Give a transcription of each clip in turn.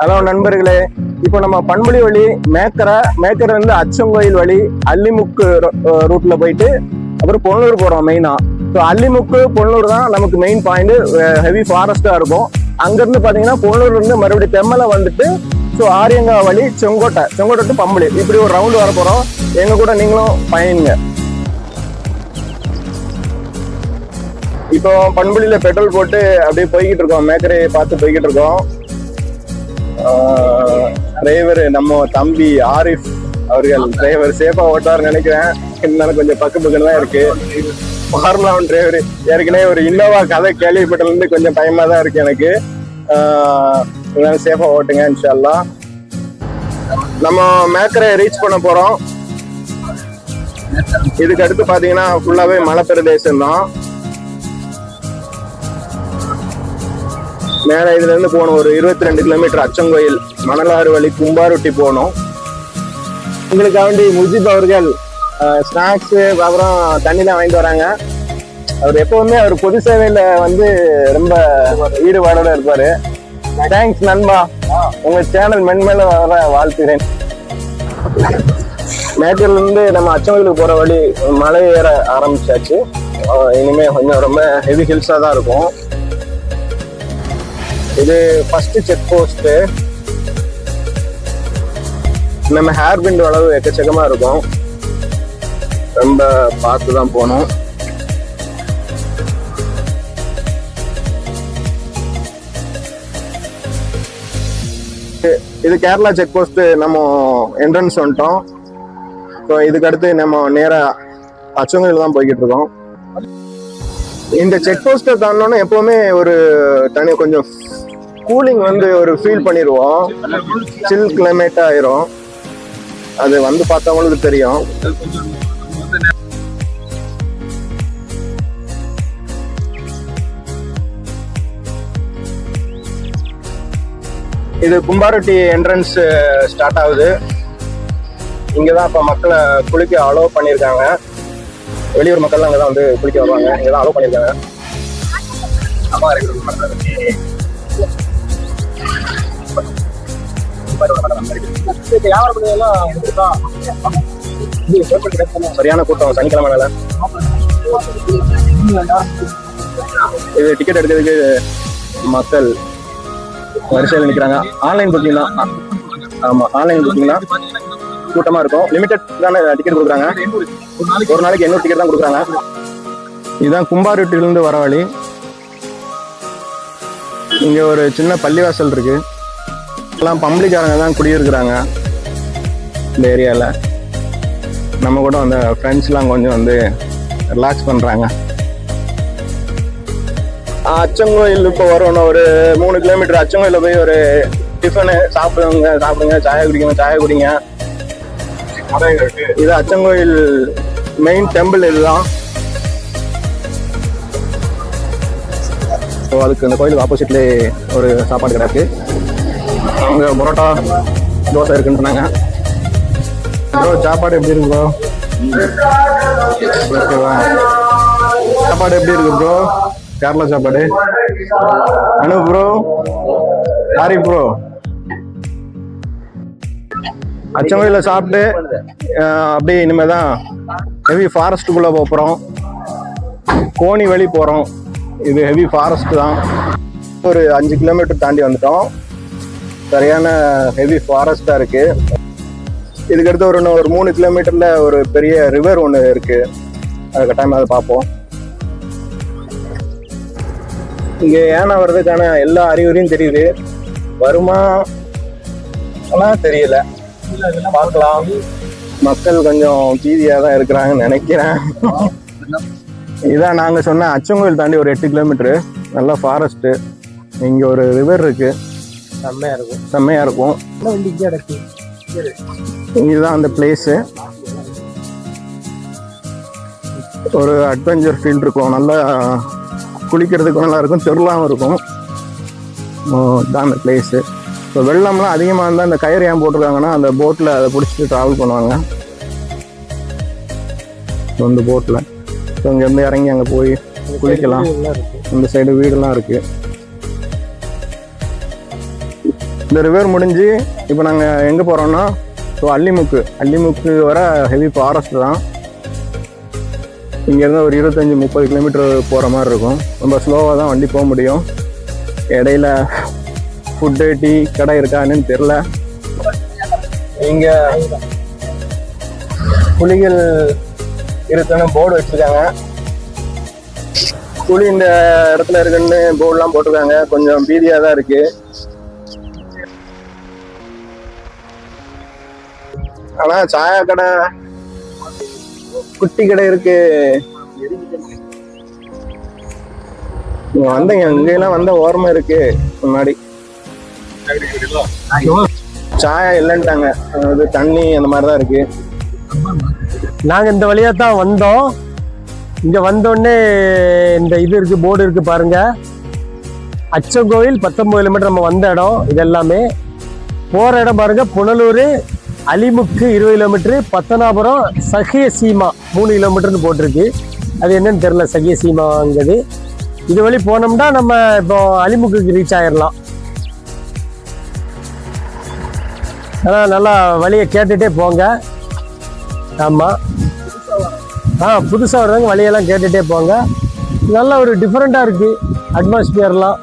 Hello நண்பர்களே, இப்போ நம்ம பண்புலி வழி மேக்கரை வந்து அச்சங்கோயில் வழி அல்லிமுக்கு ரூட்ல போயிட்டு அப்புறம் பொன்னூர் போறோம் மெயினா. ஸோ அல்லிமுக்கு பொன்னூர் தான் நமக்கு மெயின் பாயிண்ட். ஹெவி ஃபாரஸ்டா இருக்கும். அங்கிருந்து பாத்தீங்கன்னா பொன்னூர்ல இருந்து மறுபடியும் தெம்மலை வந்துட்டு ஸோ ஆரியங்கா வழி செங்கோட்டை டு பம்புலி இப்படி ஒரு ரவுண்டு வர போறோம். எங்க கூட நீங்களும் பயணிங்க. இப்போ பண்புலியில பெட்ரோல் போட்டு அப்படியே போய்கிட்டு இருக்கோம். மேக்கரையை பார்த்து போய்கிட்டு இருக்கோம். டிரைவர் நம்ம தம்பி ஆரிஃப் அவர்கள் டிரைவர் சேஃபா ஓட்டாருன்னு நினைக்கிறேன். இருந்தாலும் கொஞ்சம் பக்குன்னு தான் இருக்கு. Formula 1 driver. ஏற்கனவே ஒரு இன்னோவா கதை கேள்விப்பட்டதுல இருந்து கொஞ்சம் பயமா தான் இருக்கு எனக்கு. சேஃபா ஓட்டுங்க இன்ஷா அல்லாஹ். நம்ம மேக்கரை ரீச் பண்ண போறோம். இதுக்கு அடுத்து பாத்தீங்கன்னா ஃபுல்லாவே மலை பிரதேசம் தான். மேல இதுல இருந்து போகணும் ஒரு 22 கிலோமீட்டர் அச்சங்கோயில் மணலாறு வழி கும்பாரொட்டி போகணும். உங்களுக்காண்டி முஜிப் அவர்கள் ஸ்நாக்ஸ் அப்புறம் தண்ணி தான் வாங்கிட்டு வராங்க. அவர் எப்பவுமே அவர் பொது சேவையில வந்து ரொம்ப ஈடுபாடோட இருப்பாரு. தேங்க்ஸ் நண்பா, உங்க சேனல் மென்மேல வர வாழ்த்துகிறேன். மேட்டூர்ல இருந்து நம்ம அச்சங்கோயிலுக்கு போற வழி மலை ஏற ஆரம்பிச்சாச்சு. இனிமே கொஞ்சம் ரொம்ப ஹெவி ஹில்ஸா தான் இருக்கும். இது ஃபர்ஸ்ட் செக் போஸ்ட். நம்ம ஹேர் பிண்ட் அளவு எக்கச்சக்கமா இருக்கும். ரொம்ப பார்த்து தான் போகணும். இது கேரளா செக் போஸ்ட். நம்ம என்ட்ரன்ஸ் வந்துட்டோம். ஸோ இதுக்கு அடுத்து நம்ம நேரா அச்சங்கோயில் தான் போய்கிட்டு இருக்கோம். இந்த செக் போஸ்ட்டை தாண்டோன்னு எப்பவுமே ஒரு தனி கொஞ்சம் கூலிங் வந்து ஒரு ஃபீல் பண்ணிடுவோம். சில் கிளைமேட் ஆயிரும். அது வந்து பார்த்தவங்களுக்கு தெரியும். இது கும்பாரொட்டி என்ட்ரன்ஸ் ஸ்டார்ட் ஆகுது. இங்கதான் இப்ப மக்களை குளிக்க அலோவ் பண்ணியிருக்காங்க. வெளியூர் மக்கள்லாம் அங்கதான் வந்து குளிக்க வருவாங்க. இங்கதான் அலோவ் பண்ணியிருக்காங்க. சரியான கூட்டம் சனிக்கிழமை. இது டிக்கெட் எடுக்கிறதுக்கு மக்கள் வரிசையில் நிற்கிறாங்க. ஆன்லைன் புக்கிங் தான். ஆமா, ஆன்லைன் புக்கிங் தான். கூட்டமா இருக்கும். லிமிடெட் தானே டிக்கெட் கொடுக்குறாங்க. ஒரு நாளைக்கு 800 டிக்கெட் தான் கொடுக்குறாங்க. இதுதான் கும்பாரொட்டியிலிருந்து வர வழி. இங்க ஒரு சின்ன பள்ளிவாசல் இருக்கு. எல்லாம் பம்பளிக்காரங்க தான் குடியிருக்கிறாங்க இந்த ஏரியாவில். நம்ம கூட அந்த ஃப்ரெண்ட்ஸ்லாம் கொஞ்சம் வந்து ரிலாக்ஸ் பண்ணுறாங்க. அச்சங்கோயில் இப்போ வரணும். ஒரு 3 கிலோமீட்டர் அச்சங்கோயிலில் போய் ஒரு டிஃபனு சாப்பிடுங்க, சாயை குடிங்க. இது அச்சங்கோயில் மெயின் டெம்பிள். இதுதான். ஸோ அதுக்கு இந்த கோயிலுக்கு ஆப்போசிட்லேயே ஒரு சாப்பாடு கடை இருக்கு. அங்கே பரோட்டா தோசை இருக்குன்னு சொன்னாங்க. ப்ரோ சாப்பாடு எப்படி இருக்கு ப்ரோ? ஓகேவா? சாப்பாடு எப்படி இருக்கு ப்ரோ? கேரளா சாப்பாடு. அனு ப்ரோ, ஆரி ப்ரோ. அச்சங்கோயில சாப்பிட்டு அப்படியே இனிமே தான் ஹெவி ஃபாரஸ்ட்டுக்குள்ளே போகிறோம். கோணி வழி போகிறோம். இது ஹெவி ஃபாரஸ்ட் தான். ஒரு 5 கிலோமீட்டர் தாண்டி வந்துட்டோம். சரியான ஹெவி ஃபாரஸ்டா இருக்கு. இதுக்கு அடுத்து ஒரு 3 கிலோமீட்டர்ல ஒரு பெரிய ரிவர் ஒன்று இருக்கு. அது கட்டாயமா அதை பார்ப்போம். இங்க யானை வர்றதுக்கான எல்லா அறிகுறியும் தெரியுது. வருமா தெரியல, பார்க்கலாம். மக்கள் கொஞ்சம் பீதியா தான் இருக்கிறாங்கன்னு நினைக்கிறேன். இதான் நாங்க சொன்ன அச்சங்கோயில் தாண்டி ஒரு 8 கிலோமீட்டரு நல்லா ஃபாரஸ்ட். இங்க ஒரு ரிவர் இருக்கு. செம்மையா இருக்கும். இதுதான் அந்த பிளேஸ். ஒரு அட்வென்ச்சர் ஃபீல் இருக்கும். நல்லா குளிக்கிறதுக்கும் நல்லா இருக்கும். தெருலாம் இருக்கும். இதுதான் அந்த பிளேஸ். இப்போ வெள்ளம்லாம் அதிகமாக இருந்தால் அந்த கயிறு ஏன் போட்டிருக்காங்கன்னா அந்த போட்டில் அதை பிடிச்சிட்டு ட்ராவல் பண்ணுவாங்க. அந்த போட்டில் ஸோ இங்கேருந்து இறங்கி அங்கே போய் குளிக்கலாம். இந்த சைடு வீடெல்லாம் இருக்கு. இந்த ரிவர் முடிஞ்சு இப்போ நாங்கள் எங்கே போகிறோம்னா ஸோ அல்லிமுக்கு வர ஹெவி ஃபாரஸ்ட் தான். இங்கேருந்து ஒரு 25-30 கிலோமீட்டர் போகிற மாதிரி இருக்கும். ரொம்ப ஸ்லோவாக தான் வண்டி போக முடியும். இடையில ஃபுட்டு டீ கடை இருக்கான்னு தெரில. இங்கே புலிகள் இருக்குன்னு போர்டு வச்சுருக்காங்க. புலி இந்த இடத்துல இருக்குன்னு போர்டுலாம் போட்டிருக்காங்க. கொஞ்சம் பீதியாக தான் இருக்கு. ஆனா சாயா கடை குட்டி கடை இருக்கு. நீங்க வந்தீங்க இங்கெல்லாம் வந்த ஓரமா இருக்கு. முன்னாடி சாயா இல்லைன்ட்டாங்க. அது தண்ணி அந்த மாதிரிதான் இருக்கு. நாங்க இந்த வழியா தான் வந்தோம். இங்க வந்தோடனே இந்த இது இருக்கு, போர்டு இருக்கு பாருங்க. அச்சங்கோயில் 19 கிலோமீட்டர் நம்ம வந்த இடம். இது எல்லாமே போற இடம் பாருங்க. புனலூர் அலிமுக்கு 20 கிலோமீட்டர், பத்தனாபுரம் சகிய சீமா 3 கிலோமீட்டர்னு போட்டிருக்கு. அது என்னன்னு தெரியல சகிய சீமாங்கிறது. இது வழி போனோம்னா நம்ம இப்போ அலிமுக்கு ரீச் ஆயிடலாம். ஆனால் நல்லா வழியை கேட்டுட்டே போங்க. ஆமாம், புதுசாக வர்றவங்க வழியெல்லாம் கேட்டுகிட்டே போங்க. நல்ல ஒரு டிஃப்ரெண்ட்டாக இருக்குது அட்மாஸ்பியர்லாம்.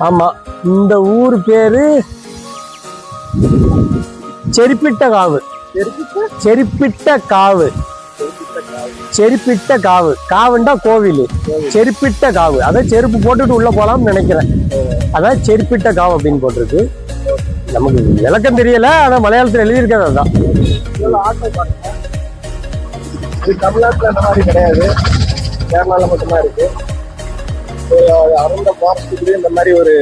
ஆமாம், இந்த ஊர் பேர் செரிப்பிட்ட காவு. செரிப்பிட்ட காவு. காவுண்டா கோவில். செரிப்பிட்ட காவு, அதான் செருப்பு போட்டுட்டு உள்ள போலாம்னு நினைக்கிறேன். அதான் செரிப்பிட்ட காவு அப்படின்னு போட்டிருக்கு. நமக்கு விளக்கம் தெரியல, ஆனா மலையாளத்தில் எழுதியிருக்கிறது அதுதான். இது தமிழ்நாட்டில் அந்த மாதிரி கிடையாது, கேரளாவில் மட்டும்தான் இருக்கு. அருந்த ஃபாரஸ்ட்டுக்குள்ளே இந்த மாதிரி ஒரு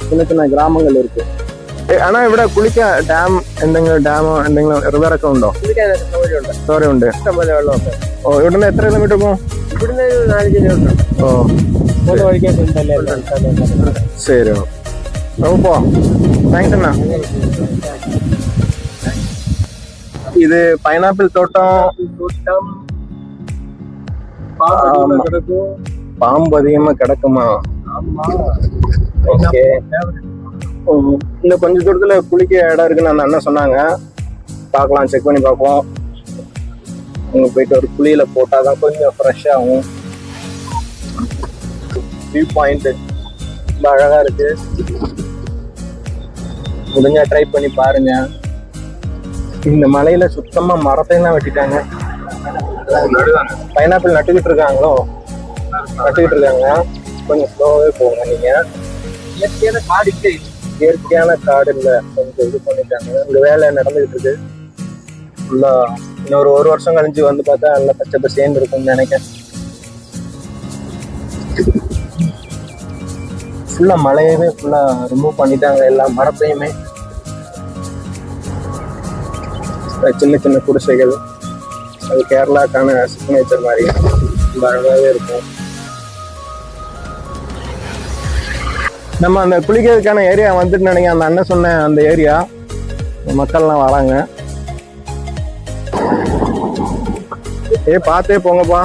சின்ன சின்ன கிராமங்கள் இருக்கு. ஆனா ഇവിടെ കുളിക്കാൻ ഡാം എന്തെങ്കിലും ഡാമോ എന്തെങ്കിലും റിവറൊക്കെ ഉണ്ടോ? സോറി ഉണ്ട്. ഓ, ഇവിടുന്ന് എത്ര കിലോമീറ്റർ പോകും? ഇവിടുന്ന് 4 കിലോമീറ്റർ. ഓ, ശരി, നമുക്ക് പോവാം. താങ്ക്സ് അണ്ണா. இது பைனாப்பிள் தோட்டம். பாம்பு அதிகமா கிடக்குமா? ஓகே. இன்னும் கொஞ்சம் தூரத்துல குளிக்க இடம் இருக்குன்னு அந்த அண்ணன் சொன்னாங்க. பார்க்கலாம், செக் பண்ணி பார்ப்போம். அங்கே போயிட்டு ஒரு குளியில போட்டாதான் கொஞ்சம் ஃப்ரெஷ் ஆகும். வியூ பாயிண்ட் ரொம்ப அழகா இருக்கு. முடிஞ்சா ட்ரை பண்ணி பாருங்க. இந்த மலையில சுத்தமா மரத்தையும் தான் வெட்டிட்டாங்க. பைனாப்பிள் நட்டுக்கிட்டு இருக்காங்களோ, நட்டுக்கிட்டு இருக்காங்க. கொஞ்சம் ஸ்லோவாகவே போங்க. நீங்க இயற்கையான காடு இல்லை, கொஞ்சம் இது பண்ணிட்டாங்க. இந்த வேலை நடந்துகிட்டு இருக்கு ஃபுல்லா. இன்னொரு 1 வருஷம் கழிஞ்சு வந்து பார்த்தா நல்லா பச்சை பசேன்னு இருக்கும்னு நினைக்கிறேன். ஃபுல்லா மலையவே ஃபுல்லா ரிமூவ் பண்ணிட்டாங்க, எல்லா மரத்தையுமே. சின்ன சின்ன குடிசைகள், அது கேரளாக்கான சிக்னேச்சர் மாதிரி ரொம்ப அழகாகவே இருக்கும். நம்ம அந்த குளிக்கிறதுக்கான ஏரியா வந்துட்டு நினைக்கிறேன். அந்த அண்ணன் சொன்ன அந்த ஏரியா மக்கள்லாம் வராங்க. பார்த்தே போங்கப்பா.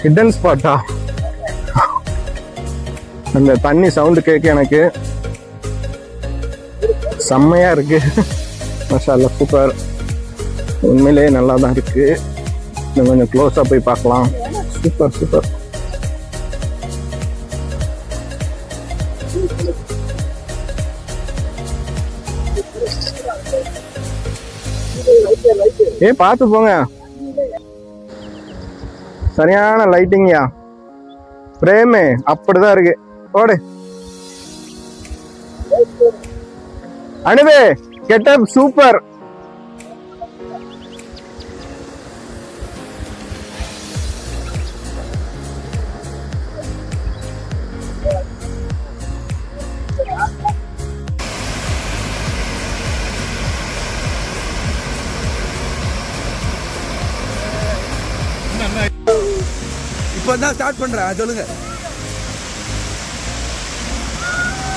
ஹிடன் ஸ்பாட்டா? அந்த தண்ணி சவுண்டு கேட்க எனக்கு செம்மையா இருக்கு. மாஷாஅல்லா, சூப்பர். உண்மையிலேயே நல்லா தான் இருக்கு. இன்னும் கொஞ்சம் க்ளோஸா போய் பார்க்கலாம். Super super. பார்த்து போங்க. சரியான லைட்டிங்யா. பிரேமே அப்படிதான் இருக்கு. ஓடு அனுவே, கெட்டப் சூப்பர். இப்பதான் ஸ்டார்ட் பண்றேன், சொல்லுங்க.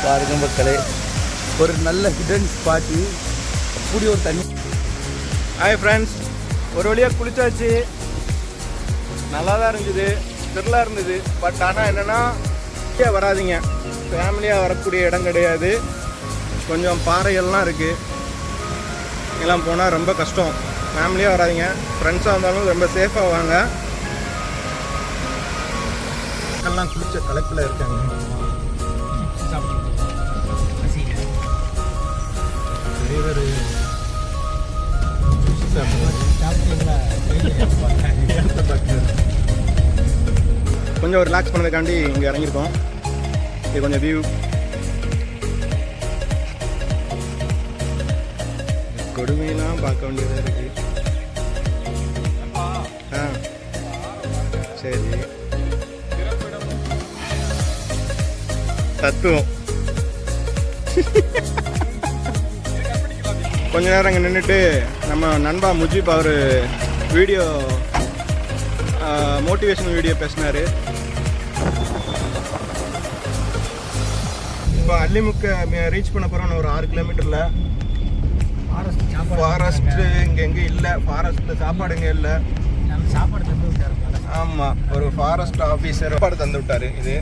பாருங்க மக்களே, ஒரு நல்ல ஹிடன் ஸ்பாட்டு. அப்படி ஒரு தண்ணி. ஹாய் ஃப்ரெண்ட்ஸ், ஒரு வழியாக குளிச்சாச்சு. நல்லா தான் இருந்துது, த்ரில்லாக இருந்தது. பட் ஆனால் என்னென்னா வராதிங்க, ஃபேமிலியாக வரக்கூடிய இடம் கிடையாது. கொஞ்சம் பாறைகள்லாம் இருக்குது, இதெல்லாம் போனால் ரொம்ப கஷ்டம். ஃபேமிலியாக வராதிங்க, ஃப்ரெண்ட்ஸாக இருந்தாலும் ரொம்ப சேஃபாக வாங்க. எல்லாம் குளிச்ச கலப்பில் இருக்காங்க. கொஞ்சம் ரிலாக்ஸ் பண்ணதுக்காண்டி இங்கே இறங்கியிருக்கோம். இது கொஞ்சம் வியூ, கொடுமையெல்லாம் பார்க்க வேண்டியதாக இருக்கு. ஆ சரி, தத்துவம். கொஞ்ச நேரம் இங்கே நின்றுட்டு நம்ம நண்பா முஜிப் அவர் வீடியோ மோட்டிவேஷனல் வீடியோ பேசினார். இப்போ அல்லிமுக்கை ரீச் பண்ண போகிறோம். ஒரு 6 கிலோமீட்டரில் ஃபாரஸ்ட்டு இங்கே எங்கேயும் இல்லை. ஃபாரஸ்ட்டில் சாப்பாடு எங்கே இல்லை. சாப்பாடு தந்து விட்டாரு. ஆமாம், ஒரு ஃபாரஸ்ட் ஆஃபீஸர் சாப்பாடு தந்து விட்டார். இது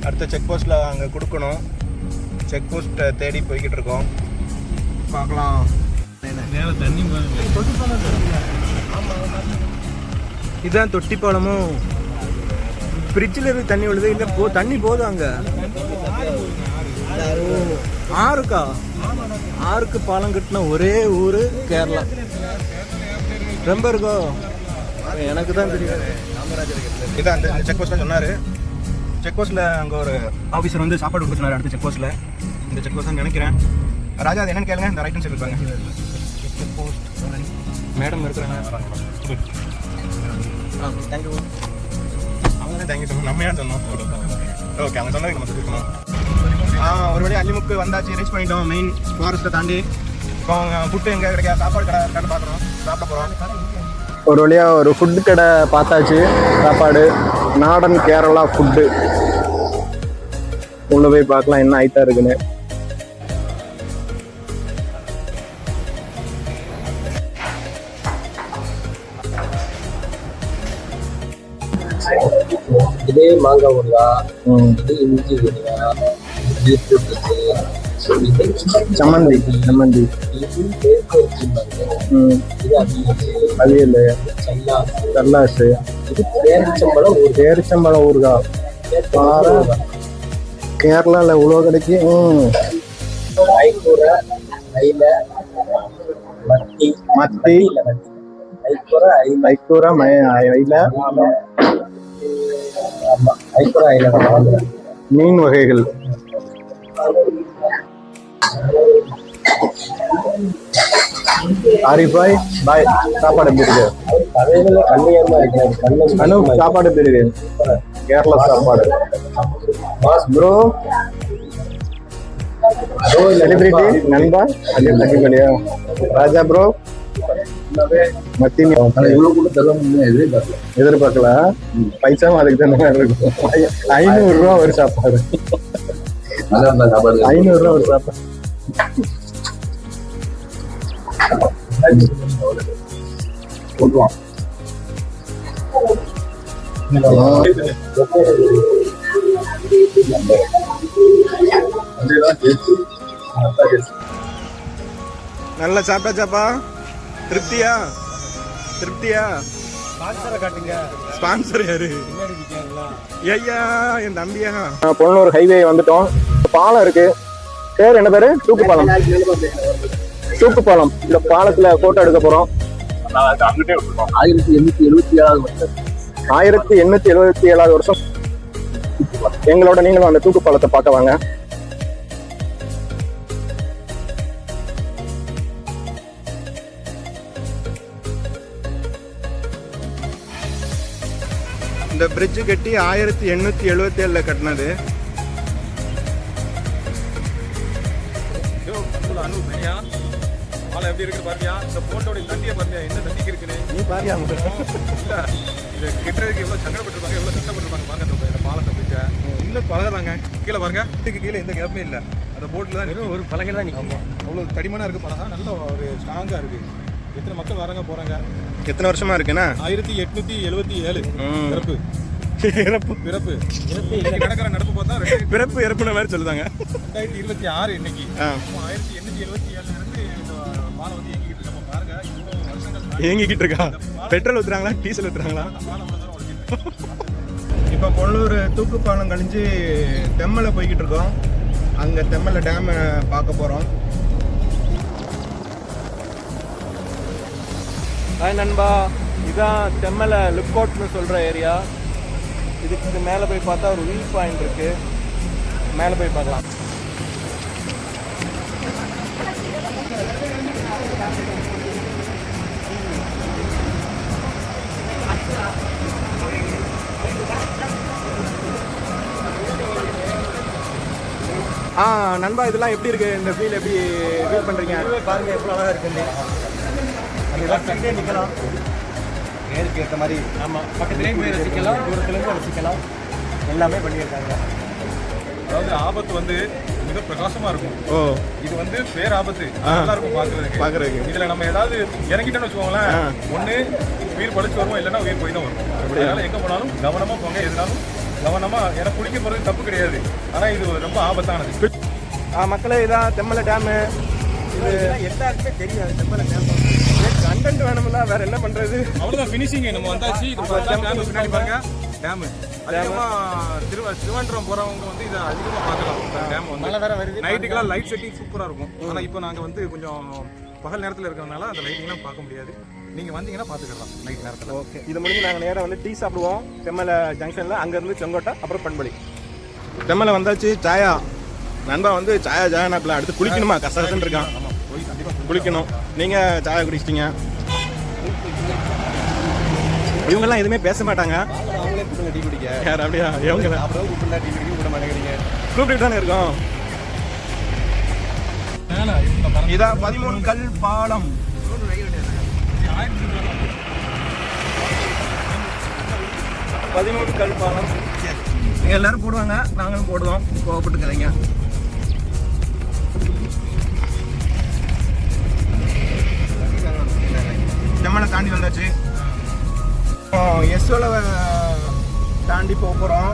அடுத்த செக் போஸ்ட்டில் அங்கே கொடுக்கணும். செக் போஸ்ட்டை தேடி போய்கிட்டு இருக்கோம். பார்க்கலாம். இதுதான் தொட்டிப்பாலமும். ஃப்ரிட்ஜில் இருந்து தண்ணி விழுது இல்லை, தண்ணி போதும் அங்கே. ஆறுக்கா? ஆறுக்கு பாலம் கட்டின ஒரே ஊர் கேரளா. ரொம்ப இருக்கோ? எனக்கு தான் தெரியும். இதான் அந்த செக் போஸ்ட்டில் சொன்னார். செக் போஸ்ட்டில் அங்கே ஒரு ஆஃபீஸர் வந்து சாப்பாடு கொடுக்க சொன்னார். அடுத்த செக் போஸ்ட்டில், இந்த செக் போஸ்ட் தான் நினைக்கிறேன். ராஜா அது என்னன்னு கேளுங்க. இந்த ரைட் ஹேண்ட் சைடு இருப்பாங்க செக் போஸ்ட். மேடம் இருக்கிறாங்க. தேங்க்யூ. அவங்க தான் தேங்க்யூ சொன்னோம், நம்ம ஏன் சொன்னோம். ஓகே, அவங்க சொன்னதுக்கு நம்ம சொல்லிக்கணும். ஒரு வழியாக அல்லிமுக்கு வந்தாச்சு, ரீச் பண்ணிட்டோம் மெயின் ஃபாரஸ்ட்டை தாண்டி. இப்போ அவங்க ஃபுட்டு எங்கே கிடைக்காது, சாப்பாடு கடை பார்க்குறோம், சாப்பிட போகிறோம். ஒரு வழியாக ஒரு ஃபுட்டு கடை பார்த்தாச்சு. சாப்பாடு நாடன் கேரளா ஃபுட்டு. உள்ள போய் பார்க்கலாம் என்ன ஐட்டா இருக்குன்னு. இதே மாங்காய் ஊறுகாய், இது இஞ்சி ஊறுகாய், பீட்ரூட் சம்மந்தி, இது அவியல், சல்லாசு, இது பேரிச்சம்பழம் ஊறுகாய். கேரளாவில் இவ்வளோ கிடைக்கும். மத்தி, மீன் வகைகள். ஆரிஃபாய் பாய், சாப்பாடு எப்படி இருக்கு? அனு, சாப்பாடு எப்படி இருக்கு? கேரளா சாப்பாடு. ப்ரோ செலிபிரிட்டி நண்பா அல்லியா ராஜா ப்ரோ. மத்தி இவ்வளவு கூட தருவாங்க எதிர்பார்க்கல. பைசாவும் அதுக்கு தகுந்த மாதிரி இருக்கும். 500 ரூபா ஒரு சாப்பாடு. 500 ரூபா ஒரு சாப்பாடு. நல்லா சாப்பிட்டாச்சாப்பா? திருப்தியா? ஸ்பான்சர் யாரு? ஐயா என் தம்பியா. பொன்னூர் ஹைவே வந்துட்டோம். பாலம் இருக்கு, பேர் என்ன பேரு? தூக்குப்பாலம். இந்த பாலத்துல போட்டோ எடுக்க போறோம். 1877 வருஷம். எங்களோட நீங்களும் அந்த தூக்கு பாலத்தை பார்க்க வாங்க. இந்த பிரிட்ஜ் கட்டி 1877 கட்டினது. எப்படி இருக்கு பாருங்க. இந்த போட்டோட தண்ணியை பாருங்க, என்ன தண்ணிக்கு இருக்குன்னு நீ பாருங்க. இல்ல இதை கெட்டுறதுக்கு எவ்வளவு சங்கடப்பட்டிருப்பாங்க, எவ்வளவு கஷ்டப்பட்டிருப்பாங்க பாருங்க. இந்த பாலத்தை பிடிச்ச இன்னும் பழகிறாங்க. கீழே பாருங்க, இதுக்கு கீழே எந்த கேப்புமே இல்லை. அந்த போட்டில் தான் வெறும் ஒரு பலகையில் தான் நிற்கும். அவ்வளோ தடிமனாக இருக்குது பழகா, நல்ல ஒரு ஸ்ட்ராங்காக இருக்குது. எத்தனை மக்கள் வராங்க போகிறாங்க. எத்தனை வருஷமா இருக்குண்ணா? 1877 சிறப்பு. இறப்பு பிறப்பு இன்னைக்கு நடக்கிற நடப்பு பார்த்தா பிறப்பு இறப்புன மாதிரி சொல்லுதாங்க. 2026 இன்னைக்கு. 1877 இருந்து இந்த பாலம் வந்து இயங்கிட்டு இருக்கு. நம்ம பாருங்க இவ்வளவு வருஷங்கள் இயங்கிக்கிட்டு இருக்கா. பெட்ரோல் ஊத்துறாங்களா டீசல் ஊத்துறாங்களா? பாலம் தான் ஓடிட்டு. இப்போ கொள்ளூர் தூக்குப்பாலம் கழிஞ்சு தெம்மலை போய்கிட்டு இருக்கோம். அங்கே தெம்மலை டேமை பார்க்க போகிறோம். ஹாய் நண்பா, இதான் தெம்மலை லுக் அவுட்னு சொல்கிற ஏரியா. இதுக்கு மேலே போய் பார்த்தா ஒரு வியூ பாயிண்ட் இருக்குது. மேலே போய் பார்க்கலாம். நண்பா, இதெல்லாம் எப்படி இருக்கு? இந்த ஃபீல் எப்படி ஃபீல் பண்றீங்க? பாருங்க எவ்வளோ அழகாக இருக்குன்னு. அந்த சைடே நிற்கலாம், நேருக்கு ஏற்ற மாதிரி. ஆமாம், பக்கத்துலேயும் போய் ரசிக்கலாம், தூரத்துலேருந்து ரசிக்கலாம். எல்லாமே பண்ணியிருக்காங்க. அதாவது ஆபத்து வந்து மிக பிரகாசமா இருக்கும். ஓ, இது வந்து பேராபத்து. நல்லா இருக்கும் பாக்குறதுக்கு. இதுல நம்ம ஏதாவது இறங்கிட்டோம்னு வச்சுக்கோங்களேன், ஒண்ணு உயிர் பழிச்சு வருவோம், இல்லைன்னா உயிர் போய் தான் வரும். அதனால எங்க போனாலும் கவனமா போங்க. எதுனாலும் கவனமா. ஏன்னா குளிக்க போறது தப்பு கிடையாது, ஆனா இது ரொம்ப ஆபத்தானது. மக்களே, இதான் தெம்மலை டேமு. இது எல்லாருக்குமே தெரியும் தெம்மலை டேம். கண்டென்ட் வேணும்ல, வேற என்ன பண்றது? அவ்வளவுதான் ஃபினிஷிங். நம்ம வந்தாச்சு. இது பின்னாடி பாருங்க டேமு. அதிகமா திருவனந்தபுரம் போறவங்க வந்து இதை அதிகமா பார்க்கலாம். டேம் வந்து மழை வேற வருது. நைட்டுக்கெல்லாம் லைட் செட்டிங் சூப்பரா இருக்கும். ஆனா இப்போ நாங்க வந்து கொஞ்சம் பகல் நேரத்துல இருக்கிறதுனால அந்த லைட்டிங்லாம் பார்க்க முடியாது. நீங்க வந்தீங்கன்னா பாத்துக்கலாம் நைட் நேரத்துல. ஓகே, இது முடிஞ்சு நாங்கள் நேராக வந்து டீ சாப்பிடுவோம் தெம்மலை ஜங்ஷனில். அங்கேருந்து செங்கோட்டை, அப்புறம் பண்பளி. தெம்மலை வந்தாச்சு. சாயா நண்பா வந்து சாயா ஜாயனாப்பில் அடுத்து குளிக்கணுமா? கசகசன்னு இருக்கான். குளிக்கணும். நீங்கள் சாயா குடிச்சிட்டீங்க. இவங்கெல்லாம் எதுவுமே பேச மாட்டாங்க. அவங்களே கூப்பிடுங்க டீ குடிக்க. யார் அப்படியா? இவங்க அப்புறம் கூப்பிட்டா டீ குடிக்க விட மாட்டேங்கிறீங்க. கூப்பிட்டு தானே இருக்கோம். இதான் 13 கல் பாலம். 13 கல் பாலம் எல்லாரும் போடுவாங்க, நாங்களும் போடுவோம். கோவப்பட்டுக்கிறீங்க. தெம்மலை தாண்டி வந்தாச்சு. எஸ்வலவை தாண்டி போக போகிறோம்.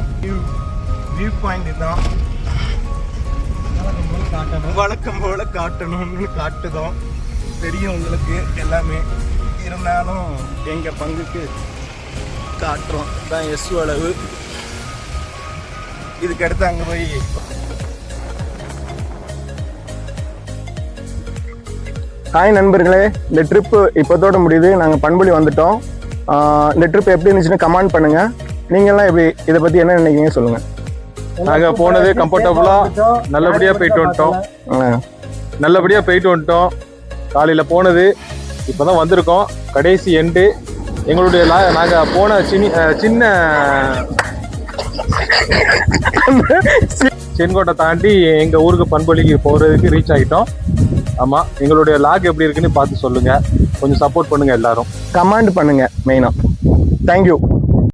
வியூ பாயிண்ட் இதுதான். வழக்கம் போல காட்டணும்னு காட்டுதோம். தெரியும் உங்களுக்கு எல்லாமே. இருந்தாலும் எங்கள் பங்குக்கு காட்டுறோம். தான் எஸ்வலவு. இதுக்கு அடுத்து அங்கே போய் ஹாய் நண்பர்களே, இந்த ட்ரிப்பு இப்போதோட முடியுது. நாங்கள் பண்புலி வந்துட்டோம். இந்த ட்ரிப் எப்படி இருந்துச்சுன்னு கமெண்ட் பண்ணுங்கள். நீங்கள்லாம் எப்படி இதை பற்றி என்ன நினைக்கிறீங்க சொல்லுங்கள். நாங்கள் போனது கம்ஃபர்டபுளாக நல்லபடியாக போயிட்டு வந்துட்டோம். காலையில் போனது இப்போ தான் வந்திருக்கோம். கடைசி எண்டு எங்களுடைய நாங்கள் போன சின்ன செங்கோட்டை தாண்டி எங்கள் ஊருக்கு பண்பொழிக்கு போகிறதுக்கு ரீச் ஆகிட்டோம். ஆமாம், எங்களுடைய லாக் எப்படி இருக்குன்னு பார்த்து சொல்லுங்கள். கொஞ்சம் சப்போர்ட் பண்ணுங்கள் எல்லாரும். கமெண்ட் பண்ணுங்கள் மெயினாக. தேங்க்யூ.